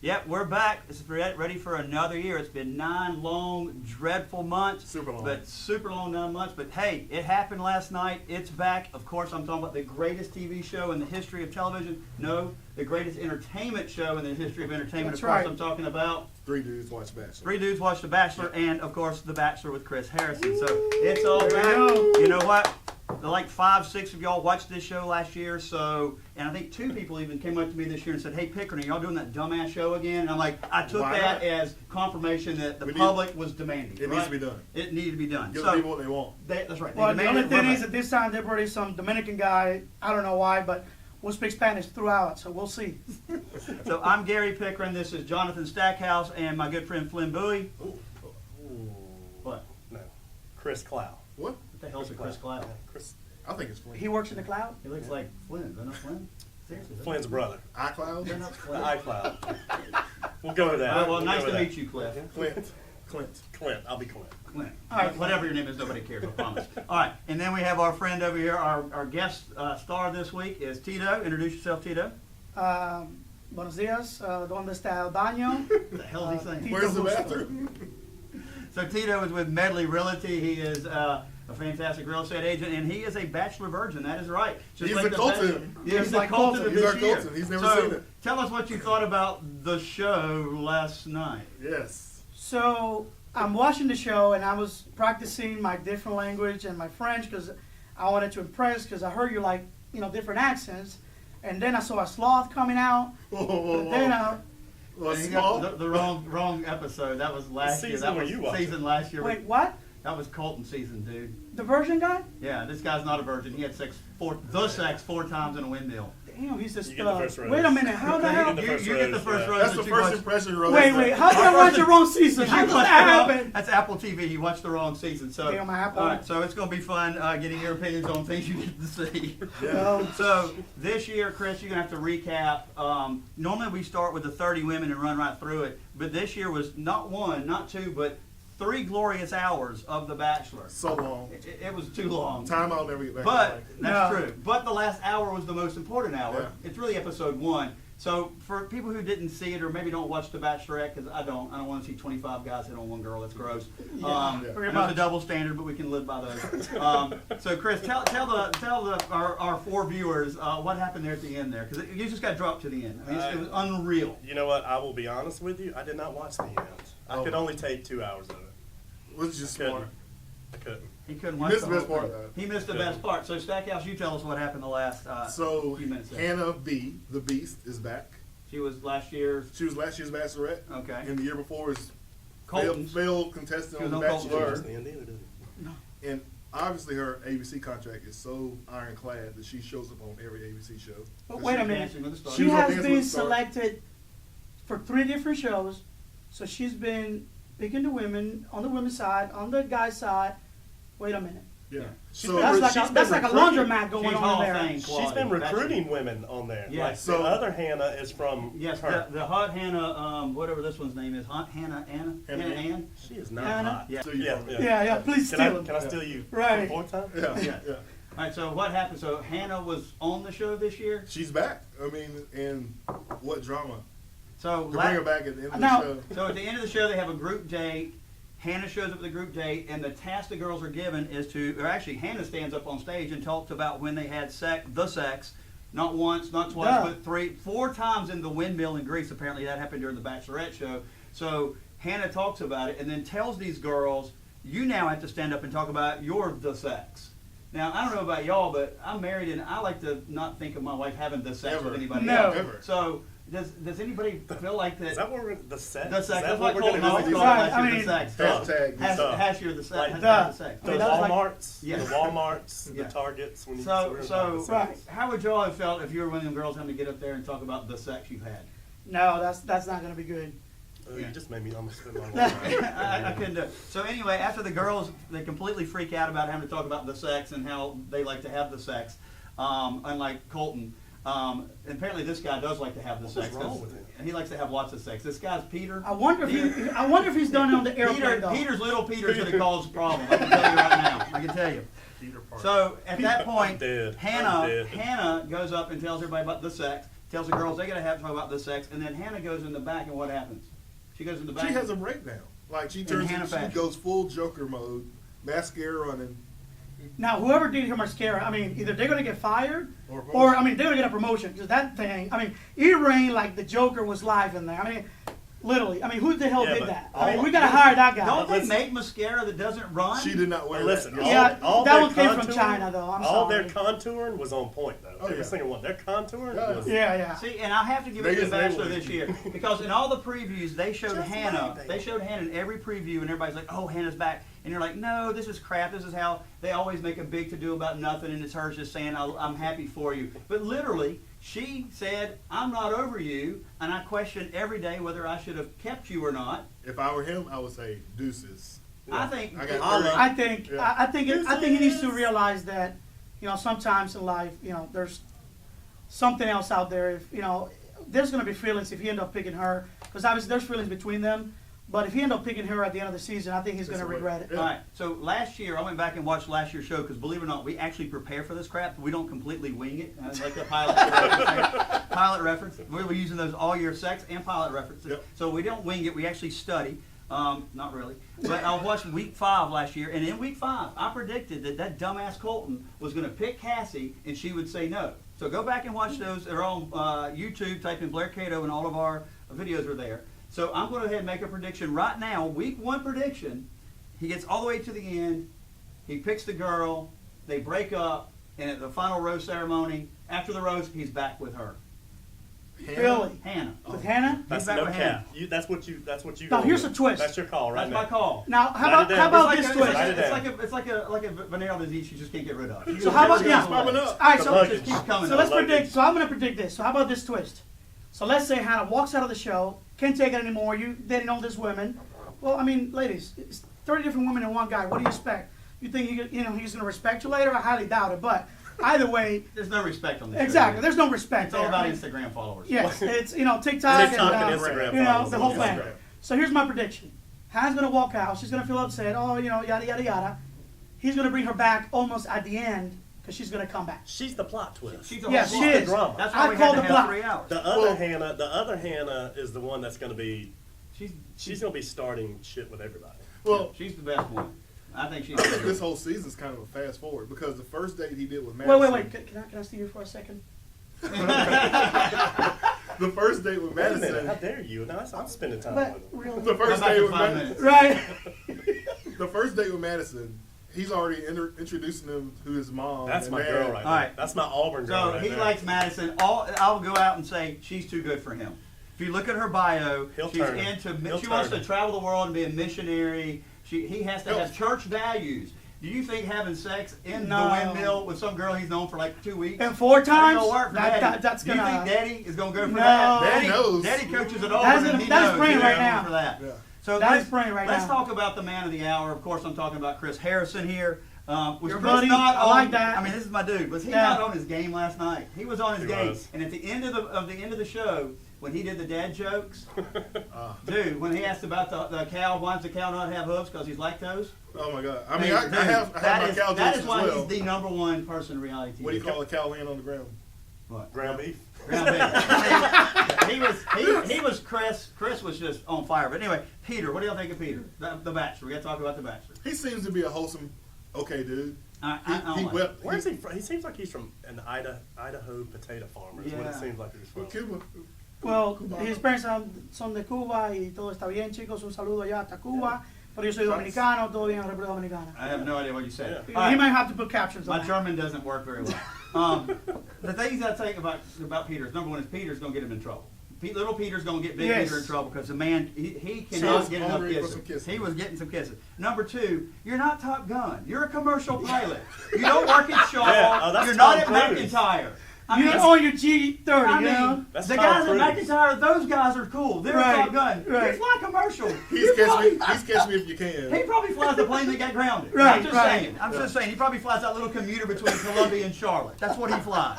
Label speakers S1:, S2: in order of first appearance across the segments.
S1: Yep, we're back. It's ready for another year. It's been 9 long, dreadful months.
S2: Super long.
S1: But super long 9 months. But hey, it happened last night. It's back. Of course, I'm talking about the greatest TV show in the history of television. No, the greatest entertainment show in the history of entertainment.
S3: That's
S1: of course,
S3: right.
S1: I'm talking about
S2: 3 dudes watch Bachelor.
S1: 3 dudes watch The Bachelor, and of course, The Bachelor with Chris Harrison. So it's all
S3: There
S1: back.
S3: you go.
S1: You know what? Like 5, 6 of y'all watched this show last year, and I think 2 people even came up to me this year and said, "Hey, Pickren, are y'all doing that dumbass show again?" And I'm like, I took
S2: Why
S1: that
S2: not?
S1: as confirmation that the public was demanding.
S2: It needs to be done.
S1: It needed to be done.
S2: Give
S1: So
S2: people what they want.
S1: that's right. They
S3: Well, the only
S1: demanded
S3: thing
S1: it.
S3: is that this time they brought in some Dominican guy. I don't know why, but we'll speak Spanish throughout, so we'll see.
S1: So I'm Gary Pickren. This is Jonathan Stackhouse and my good friend Flynn Bowie.
S2: Ooh.
S1: What?
S4: No, Chris Clow.
S2: What?
S1: What the hell's a Chris Clow?
S4: Chris
S2: I think it's Flynn.
S3: He works in the cloud.
S1: He looks like Flynn. Is that not Flynn? Seriously, is that
S4: Flynn's brother.
S2: iCloud?
S1: They're not
S4: The
S1: Flynn.
S4: iCloud. We'll go with that.
S1: Well,
S4: We'll
S1: nice
S4: go
S1: to
S4: with
S1: meet you, Cliff.
S2: Clint. Clint.
S4: that. Clint. I'll be Clint.
S1: Clint.
S3: All right.
S1: Whatever your name is, nobody cares, I promise. All right, and then we have our friend over here, our guest star this week is Tito. Introduce yourself, Tito.
S3: Buenos días. ¿Dónde está el baño?
S1: What the hell is he saying?
S2: Where's the bathroom?
S1: So Tito is with Medley Realty. He is a fantastic real estate agent, and he is a bachelor virgin. That is right.
S2: He's the Colton.
S1: He's the
S3: like
S1: Colton of
S2: He's our
S1: this year.
S2: Colton. He's never
S1: So,
S2: seen it.
S1: tell us what you thought about the show last night.
S2: Yes.
S3: So I'm watching the show, and I was practicing my different language and my French because I wanted to impress. Because I heard you like different accents, and then I saw a sloth coming out.
S2: Whoa, whoa, whoa,
S3: But then
S2: Well,
S1: You
S2: small?
S1: got the wrong episode. That was last year.
S4: season
S1: That
S4: were
S1: was
S4: you watching?
S1: season last year.
S3: wait, what?
S1: That was Colton season, dude.
S3: The virgin guy?
S1: Yeah, this guy's not a virgin. He had sex 4 times in a windmill.
S3: Damn, he's a
S4: You get the
S3: stud.
S4: first rose.
S3: Wait a minute, how the
S4: You
S3: hell?
S4: get the
S1: You
S4: first
S1: get the
S4: rose,
S1: first
S4: yeah.
S1: rose.
S2: That's the
S1: that you
S2: first
S1: watched.
S2: impression, Rose.
S3: Wait, how did I watch the wrong season? How did that happen?
S1: That's Apple TV. He watched the wrong season. So,
S3: Damn, Apple.
S1: all right, so it's going to be fun getting your opinions on things you get to see.
S2: Yeah.
S1: So this year, Chris, you're going to have to recap. Normally we start with the 30 women and run right through it, but this year was not 1, not 2, but 3 glorious hours of The Bachelor.
S2: So long.
S1: It was too long.
S2: Time I'll never get back.
S1: But that's
S3: No.
S1: true. But the last hour was the most important hour.
S2: Yeah.
S1: It's really episode 1. So for people who didn't see it or maybe don't watch The Bachelorette, because I don't want to see 25 guys hit on one girl. That's gross.
S3: Yeah,
S1: I
S3: pretty
S1: know it's
S3: much.
S1: a double standard, but we can live by those. So Chris, tell our 4 viewers what happened there at the end there, because you just got dropped to the end. I mean, it was unreal.
S4: You know what? I will be honest with you. I did not watch the end. I could only take 2 hours of it.
S2: Was just
S4: I couldn't.
S2: smart.
S4: I couldn't.
S1: He couldn't
S2: You
S1: watch
S2: missed
S1: the
S2: the best
S1: whole
S2: part,
S1: thing.
S2: though.
S1: He missed the best part. So Stackhouse, you tell us what happened the last
S2: So
S1: few minutes there.
S2: Hannah B, the Beast, is back.
S1: She was last year's.
S2: She was last year's Bachelorette.
S1: Okay.
S2: And the year before was
S1: Colton's.
S2: failed contestant
S1: She was
S2: on The
S1: on Colton's.
S2: Bachelor.
S4: Watch the end either, did it?
S2: And obviously her ABC contract is so ironclad that she shows up on every ABC show.
S3: But wait a minute.
S1: Dancing with the Stars.
S3: She
S2: was on
S3: has
S2: Dancing
S3: been
S2: with the Stars.
S3: selected for 3 different shows. So she's been picking the women on the women's side, on the guy's side. Wait a minute.
S2: Yeah.
S4: She's
S2: So
S4: been
S3: That's
S4: re-
S3: like
S4: she's
S3: a, that's
S4: been
S3: like a
S4: recruiting-
S3: laundromat going
S1: She's
S3: on
S1: Hall
S3: in
S1: of
S3: there.
S1: Fame
S4: She's
S1: quality.
S4: been
S1: That's-
S4: recruiting women on there.
S1: Yeah.
S4: Like
S2: So-
S4: the other Hannah is from
S1: Yes,
S4: her.
S1: the hot Hannah, whatever this one's name is, Hannah Anna?
S2: Hannah
S1: Ann?
S4: She is not
S3: Hannah?
S4: hot.
S1: Yeah.
S2: So you
S4: Yeah,
S2: from it.
S3: Yeah, please
S4: Can
S3: steal
S4: I,
S3: him.
S4: can I steal you
S3: Right.
S4: one more time?
S2: Yeah,
S1: Yeah.
S2: yeah.
S1: All right, so what happened? So Hannah was on the show this year?
S2: She's back. I mean, and what drama?
S1: So,
S2: To bring her back at the end of
S3: Now-
S2: the show.
S1: so at the end of the show, they have a group date. Hannah shows up at the group date, and the task the girls are given is to, or actually Hannah stands up on stage and talks about when they had sex, not once, not twice,
S3: Duh.
S1: but 3, 4 times in the windmill in Greece. Apparently that happened during the Bachelorette show. So Hannah talks about it and then tells these girls, you now have to stand up and talk about your the sex. Now, I don't know about y'all, but I'm married and I like to not think of my wife having the sex
S2: Ever.
S1: with anybody
S3: No.
S1: else.
S2: Ever.
S1: So does anybody feel like that?
S4: Is that what we're the sex?
S1: The
S4: Is
S1: sex.
S4: that
S1: That's
S4: what
S1: what
S4: we're
S1: Colton
S4: gonna
S1: always
S4: do?
S1: called
S3: Right,
S1: it.
S3: I
S1: Hash
S3: mean-
S1: your the sex.
S2: Hashtag.
S1: Hash your the sex.
S4: Like,
S1: Hash
S3: duh.
S1: the sex.
S4: The
S3: I mean, that was like-
S4: Walmarts,
S1: Yeah.
S4: the Walmarts,
S1: Yeah.
S4: the Targets. When
S1: So,
S4: we're
S1: so
S4: talking sex.
S3: Right.
S1: how would y'all have felt if you were one of them girls having to get up there and talk about the sex you've had?
S3: No, that's not going to be good.
S4: Oh, you just made me almost spit my
S1: I couldn't do it. So anyway, after the girls, they completely freak out about having to talk about the sex and how they like to have the sex, unlike Colton. And apparently this guy does like to have the
S4: What
S1: sex.
S4: was wrong
S1: 'cause
S4: with him?
S1: He likes to have lots of sex. This guy's Peter.
S3: I wonder if he's done it on the airplane though.
S1: Peter's little Peter's going to cause a problem. I can tell you right now. I can tell you.
S2: Peter Parker.
S1: So at that point,
S4: dead. I'm
S1: Hannah
S4: dead.
S1: Hannah goes up and tells everybody about the sex. tells the girls they got to have to talk about the sex, and then Hannah goes in the back, and what happens? She goes in the back.
S2: She has a breakdown. Like she turns,
S1: Hannah
S2: she
S1: fashion.
S2: goes full Joker mode, mascara running.
S3: Now, whoever did her mascara, I mean, either they're going to get fired
S2: Or
S3: or, I mean, they're going to get a promotion. Because that thing, I mean, it rained like the Joker was live in there. I mean, literally. I mean, who the hell
S4: Yeah,
S3: did
S4: but
S3: that? I mean, we got to hire that guy.
S1: Don't they
S4: Listen.
S1: make mascara that doesn't run?
S2: She did not wear
S4: But listen,
S2: that.
S3: Yeah,
S4: all
S3: that
S4: their
S3: one came from
S4: contouring-
S3: China, though. I'm
S4: all
S3: sorry.
S4: their contouring was on point, though.
S2: Oh,
S4: Every
S2: yeah.
S4: single one. Their contouring
S2: Yeah.
S4: was.
S3: Yeah, yeah.
S1: See, and I have to give it to
S2: Vegas
S1: the Bachelor
S2: Mayweather.
S1: this year because in all the previews they showed
S4: Just
S1: Hannah.
S4: wait,
S1: They
S4: baby.
S1: showed Hannah in every preview, and everybody's like, "Oh, Hannah's back," and you're like, "No, this is crap. This is how they always make a big to do about nothing, and it's her just saying I'm happy for you." But literally, she said, "I'm not over you," and I question every day whether I should have kept you or not.
S2: If I were him, I would say deuces.
S1: I think
S2: I got
S4: I'll-
S2: 30.
S3: I think
S2: Yeah.
S3: I think he needs to realize that, you know, sometimes in life, you know, there's something else out there. If you know, there's going to be feelings if he end up picking her, because obviously there's feelings between them. But if he end up picking her at the end of the season, I think he's going to
S2: That's
S3: regret it.
S2: Yeah.
S1: All right. So last year, I went back and watched last year's show because, believe it or not, we actually prepare for this crap. We don't completely wing it. Like the pilot reference. We were using those all year sex and pilot references.
S2: Yep.
S1: So we don't wing it. We actually study. Not really. But I was watching week 5 last year, and in week 5, I predicted that dumbass Colton was going to pick Cassie, and she would say no. So go back and watch those. They're on YouTube. Type in Blair Cato, and all of our videos are there. So I'm going to go ahead and make a prediction right now. Week 1 prediction. He gets all the way to the end. He picks the girl. They break up, and at the final rose ceremony, after the rose, he's back with her,
S3: Really?
S1: Hannah.
S3: With Hannah?
S4: That's
S1: back
S4: no
S1: with
S4: cap. That's what you.
S3: Now,
S4: gonna
S3: here's
S4: do.
S3: the twist.
S4: That's your call, right
S1: That's
S4: now.
S1: my call.
S3: Now, how
S4: Write it
S3: about
S4: down.
S3: this
S1: It's
S3: twist?
S1: like,
S4: Write it down.
S1: it's like a venereal disease you just can't get rid of.
S3: So how about
S2: It's popping up.
S3: All right,
S4: The
S3: so
S4: luggage.
S1: Just keep coming.
S3: So
S1: up.
S3: let's
S4: Luggage.
S3: predict. So I'm going to predict this. So how about this twist? So let's say Hannah walks out of the show, can't take it anymore. You dating all these women. Well, I mean, ladies, it's 30 different women and one guy. What do you expect? You think he's going to respect you later? I highly doubt it. But either way,
S1: There's no respect on this.
S3: exactly.
S1: show.
S3: There's no respect.
S1: It's all
S3: there.
S1: about
S3: I mean,
S1: Instagram followers.
S3: Yes, it's TikTok,
S4: TikTok
S3: and,
S4: and Instagram
S3: you know
S4: followers.
S3: the whole
S4: That's
S3: thing.
S4: right.
S3: So here's my prediction: Hannah's gonna walk out. She's gonna feel upset. Oh, yada yada yada. He's gonna bring her back almost at the end because she's gonna come back.
S4: She's the plot twist.
S1: She's a
S3: Yeah,
S1: whole
S3: she
S1: lot.
S3: is.
S4: drama.
S1: That's
S3: I
S1: why we
S3: call
S1: had
S3: the
S1: to
S3: plot.
S1: have 3 hours.
S4: The other Hannah is the one that's going to be.
S1: She's
S4: She's going to be starting shit with everybody.
S2: Well,
S1: she's the best one. I think she's.
S2: I think this whole season's kind of a fast forward because the first date he did with
S3: Wait,
S2: Madison.
S3: wait, wait. Can I see you for a second?
S2: The first date with
S4: Wait a minute, how
S2: Madison.
S4: dare you? No, I'm spending time
S3: But
S4: with him.
S3: really,
S2: The first
S1: Come back
S2: date
S1: in
S2: with
S1: 5
S2: Madison.
S1: minutes.
S3: right?
S2: The first date with Madison. He's already introducing him to his mom.
S4: That's
S2: and
S4: my
S2: dad.
S4: girl right
S1: All
S4: there.
S1: right.
S4: That's my Auburn girl
S1: So
S4: right
S1: he
S4: there.
S1: likes Madison. I'll go out and say she's too good for him. If you look at her bio,
S4: He'll
S1: she's
S4: turn her.
S1: into.
S4: He'll
S1: She wants
S4: turn
S1: to
S4: her.
S1: travel the world and be a missionary. He has to have church values. Do you think having sex in
S3: No.
S1: the windmill with some girl he's known for like 2 weeks?
S3: And 4
S1: ain't
S3: times.
S1: gonna work for Daddy.
S3: That's
S1: Do you
S3: gonna.
S1: think Daddy is gonna go for
S3: No.
S1: that?
S2: Daddy knows.
S1: Daddy coaches it all.
S3: That's
S1: and
S3: in-
S1: he
S3: that is
S1: knows.
S3: praying
S1: He's
S3: right
S1: going
S3: now.
S1: For that.
S2: Yeah.
S1: So
S3: That
S1: let's,
S3: is praying right
S1: let's
S3: now.
S1: talk about the man of the hour. Of course, I'm talking about Chris Harrison here. Was
S3: Your
S1: Chris
S3: buddy,
S1: not
S3: I
S1: on,
S3: like that.
S1: I mean, this is my dude. Was he
S3: Yeah.
S1: not on his game last night? He was on his
S4: He
S1: game.
S4: was.
S1: And at the end of the show, when he did the dad jokes, dude, when he asked about the cow, why does the cow not have hooves? Because he's lactose.
S2: Oh my God! I mean,
S1: Dude,
S2: I have my
S1: that is,
S2: cow
S1: that
S2: jokes
S1: is
S2: as
S1: why
S2: well.
S1: he's the #1 person in reality TV.
S2: What do you call a cow laying on the ground?
S1: What?
S4: Ground beef.
S1: Ground beef. I mean, he was Chris. Chris was just on fire. But anyway, Peter, what do y'all think of Peter? The Bachelor. We got to talk about the Bachelor.
S2: He seems to be a wholesome, okay dude.
S1: I
S2: He
S1: don't like
S2: wept.
S4: Where's he from? He seems like he's from an Idaho potato farmer. Is what it
S1: Yeah.
S4: seems like he's from.
S2: Cuba.
S3: Well, his parents son de Cuba y todo está bien, chicos. Un saludo allá hasta Cuba. Pero yo soy dominicano, todo bien en la República Dominicana.
S1: I have no idea what you said.
S4: Yeah.
S1: All right.
S3: He might have to put captions on
S1: My
S3: that.
S1: German doesn't work very well. The things I think about Peter is, number one, is Peter's going to get him in trouble. Little Peter's going to get Big
S3: Yes.
S1: Peter in trouble because the man, he
S2: So
S1: cannot
S2: he's
S1: get enough
S2: hungry for
S1: kisses.
S2: some kisses.
S1: He was getting some kisses. Number two, you're not Top Gun. You're a commercial pilot. You don't work at Shaw.
S4: Yeah, oh, that's
S1: You're not at
S4: Tom Cruise.
S1: McIntyre. I
S3: You're
S1: mean,
S3: on your G30,
S1: I
S3: you know?
S1: mean,
S4: That's
S1: the
S4: Tom
S1: guys
S4: Cruise.
S1: at McIntyre, those guys are cool. They're
S3: Right,
S1: Top Gun.
S3: right.
S1: You fly commercial.
S2: He's catch me if you can.
S1: He probably flies the plane that got grounded.
S3: Right,
S1: I'm just
S3: right.
S1: saying. I'm just saying. He probably flies that little commuter between Columbia and Charlotte. That's what he flies.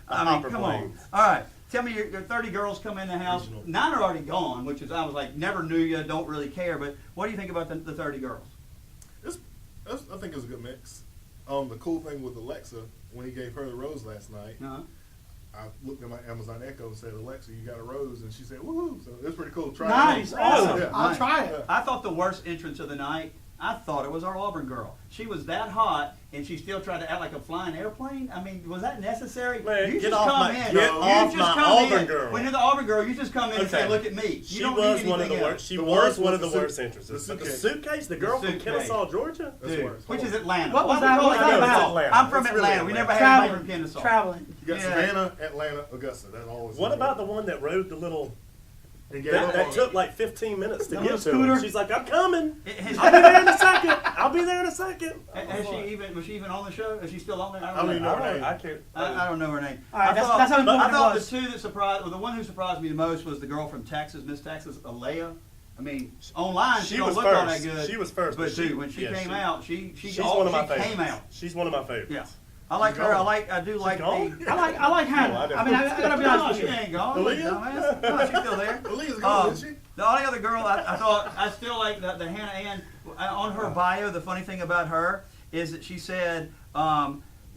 S1: I mean,
S4: Hopper
S1: come on.
S4: planes.
S1: All right. Tell me, your 30 girls come in the house.
S2: Regional.
S1: 9 are already gone, which is, I was like, never knew you, don't really care. But what do you think about the 30 girls?
S2: I think it's a good mix. The cool thing with Alexa, when he gave her the rose last night,
S1: Uh-huh.
S2: I looked at my Amazon Echo and said, Alexa, you got a rose, and she said, woohoo! So it was pretty cool. Try
S3: Nice,
S2: it.
S3: awesome.
S2: Yeah.
S3: I'll try it.
S1: I thought the worst entrance of the night, I thought it was our Auburn girl. She was that hot, and she still tried to act like a flying airplane. I mean, was that necessary?
S4: Man,
S1: you
S4: get
S1: just
S4: off
S1: come
S4: my-
S1: in.
S4: get
S1: you
S4: off
S1: just
S4: my
S1: come
S4: Auburn
S1: in.
S4: girl.
S1: When you're the Auburn girl, you just come in and say,
S4: Okay.
S1: "Look at me." You
S4: She
S1: don't
S4: was
S1: need
S4: one of the
S1: anything
S4: worst. She
S2: The
S4: was
S2: worst
S4: one
S2: was
S4: of the
S2: the
S4: worst
S2: suit-
S4: entrances.
S2: the
S4: The
S2: suitcase.
S4: suitcase, the girl
S1: The
S4: from
S1: suitcase.
S4: Kennesaw, Georgia.
S2: That's
S1: Dude,
S2: worse.
S1: which is Atlanta.
S3: What was
S1: Why
S3: that?
S1: we call
S3: What was
S1: it
S3: that
S1: Atlanta?
S3: about?
S4: Atlanta.
S1: I'm from
S4: It's really
S1: Atlanta. We never had
S3: Traveling.
S1: anybody from Kennesaw.
S3: Traveling.
S2: You got
S1: Yeah.
S2: Savannah, Atlanta, Augusta. That's always.
S4: What about the one that rode the little?
S2: They gave
S4: That,
S2: up
S4: that
S2: on
S4: took
S2: it.
S4: like 15 minutes to
S3: The
S4: get
S3: little
S4: to
S3: scooter?
S4: her. She's like, I'm coming.
S1: Has-
S4: I'll be there in a second. I'll be there in a second.
S1: Has she even? Was she even on the show? Is she still on there?
S2: I don't even know her name.
S4: I can't.
S1: I don't know her name.
S3: All right,
S1: I
S3: that's
S1: thought,
S3: how important
S1: I
S3: it
S1: thought
S3: was.
S1: the two that surprised, well, the one who surprised me the most was the girl from Texas, Miss Texas, Alea. I mean, online she,
S4: She
S1: don't
S4: was
S1: look all that
S4: first.
S1: good.
S4: She was first,
S1: but
S4: but she-
S1: dude, when she
S4: yeah,
S1: came
S4: she-
S1: out, she
S4: She's
S1: all,
S4: one of my
S1: she
S4: favorites.
S1: came out.
S4: She's one of my favorites.
S1: Yeah, I like
S2: She's
S1: her.
S2: gone.
S1: I do like
S4: gone?
S1: the.
S3: I like Hannah.
S4: I don't-
S3: I mean, I gotta be
S1: No,
S3: honest
S1: she
S3: with you.
S1: ain't gone.
S4: Aaliyah?
S1: Dumbass. No, she's still there.
S2: Aaliyah's gone, isn't she?
S1: The only other girl I thought I still like the Hannah Ann on her bio. The funny thing about her is that she said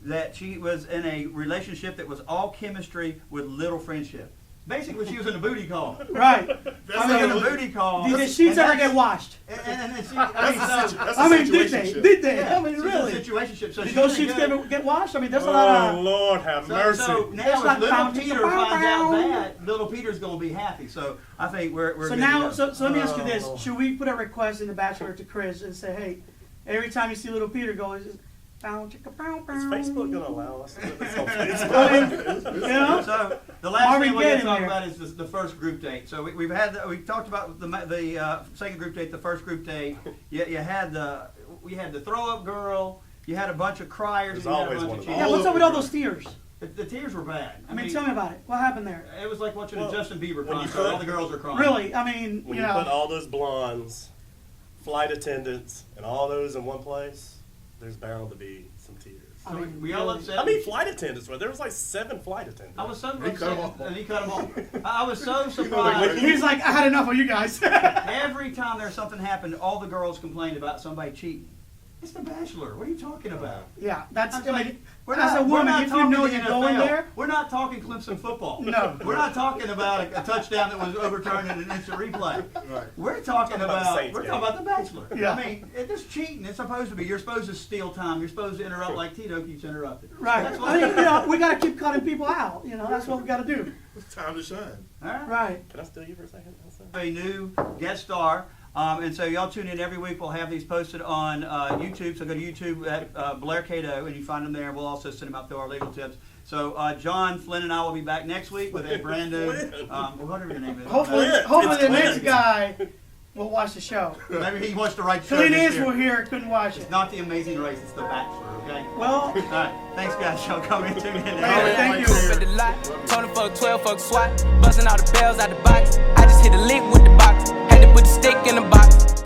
S1: that she was in a relationship that was all chemistry with little friendship. Basically, she was in a booty call.
S3: Right.
S2: That's
S3: I
S1: She was in
S3: mean,
S1: a booty call.
S3: did the
S1: and
S3: sheets ever
S1: that's-
S3: get washed?
S1: And she,
S2: That's a situ- that's a
S3: I mean, did
S2: situationship.
S3: they? Did they?
S1: yeah,
S3: I mean,
S1: she's
S3: really?
S1: in a situationship. So
S3: Did
S1: she's
S3: those
S1: in a
S3: sheets
S1: good-
S3: get washed? I mean, there's a lot
S4: Oh
S3: of.
S4: Lord, have mercy.
S1: So
S3: That's
S1: now,
S3: like
S1: if little
S3: counting
S1: Peter
S3: the
S1: finds out
S3: brown.
S1: that, little Peter's going to be happy. So I think we're
S3: So
S1: good to
S3: now,
S1: go.
S3: so let me ask you this:
S4: Oh.
S3: should we put a request in the Bachelor to Chris and say, hey, every time you see little Peter go, it's just, bow, chicka, bow, bow.
S4: Is Facebook gonna allow us to put this on
S3: I
S4: Facebook?
S3: mean, you know?
S1: So the last
S3: Marvin
S1: thing we're
S3: Gaye
S1: going to
S3: in
S1: talk
S3: there.
S1: about is the first group date. So we've talked about the second group date, the first group date. You had we had the throw up girl. You had a bunch of criers.
S4: There's
S1: and you had a
S4: always
S1: bunch
S4: one
S1: of
S4: of those.
S3: Yeah,
S1: cheaters.
S3: what's up with all those tears?
S1: The tears were bad.
S3: I mean, tell me about it. What happened there?
S1: It was like watching
S4: Well,
S1: a Justin Bieber
S4: when you
S1: concert.
S4: put-
S1: All the girls are crying.
S3: Really? I mean,
S4: When
S3: you
S4: you put
S3: know.
S4: all those blondes, flight attendants, and all those in one place, there's bound to be some tears.
S3: I mean,
S1: We all
S3: really.
S1: upset.
S4: I mean, flight attendants. There was like 7 flight attendants.
S1: I was so
S2: He cut 'em
S1: upset,
S2: off.
S1: and he cut them off. I was so
S2: like,
S1: surprised.
S3: He's like, I had enough of you guys.
S1: Every time there's something happened, all the girls complained about somebody cheating. It's the Bachelor. What are you talking about?
S3: Yeah, that's.
S1: I was
S3: I
S1: like,
S3: mean,
S1: we're
S3: as
S1: not-
S3: a
S1: we're
S3: woman,
S1: not
S3: if you
S1: talking
S3: know
S1: the
S3: you're going
S1: NFL.
S3: there,
S1: We're not talking Clemson football.
S3: No.
S1: We're not talking about a touchdown that was overturned in an instant replay.
S2: Right.
S1: We're talking
S4: Talking about the
S1: about
S4: Saints
S1: we're
S4: game.
S1: talking about the Bachelor.
S3: Yeah.
S1: I mean, it's cheating. It's supposed to be. You're supposed to steal time. You're supposed to interrupt like Tito keeps interrupting.
S3: right?
S1: That's what
S3: I mean, you know, we got to keep cutting people out. You know, that's what we got to do.
S2: It's time to shine.
S1: All right.
S3: Right.
S4: Can I steal you for a second?
S1: A new guest star. And so y'all tune in every week. We'll have these posted on YouTube. So go to YouTube at Blair Cato, and you find them there. We'll also send them out through our legal tips. So John, Flynn, and I will be back next week with a brand new, whatever your name is.
S3: Hopefully,
S4: Clint.
S3: hopefully
S4: It's
S3: the next
S4: Clint.
S3: guy will watch the show.
S1: Maybe he wants to write the show
S3: Clint
S1: this
S3: is
S1: year.
S3: here, couldn't watch it.
S1: It's not The Amazing Race. It's The Bachelor. Okay.
S3: Well,
S1: All right. Thanks, guys. Y'all come in, tune in.
S3: thank you.
S5: At the lot, Tony fuck 12, fuck SWAT, busting all the bells out the box. I just hit a lick with the box, had to put the stick in the box.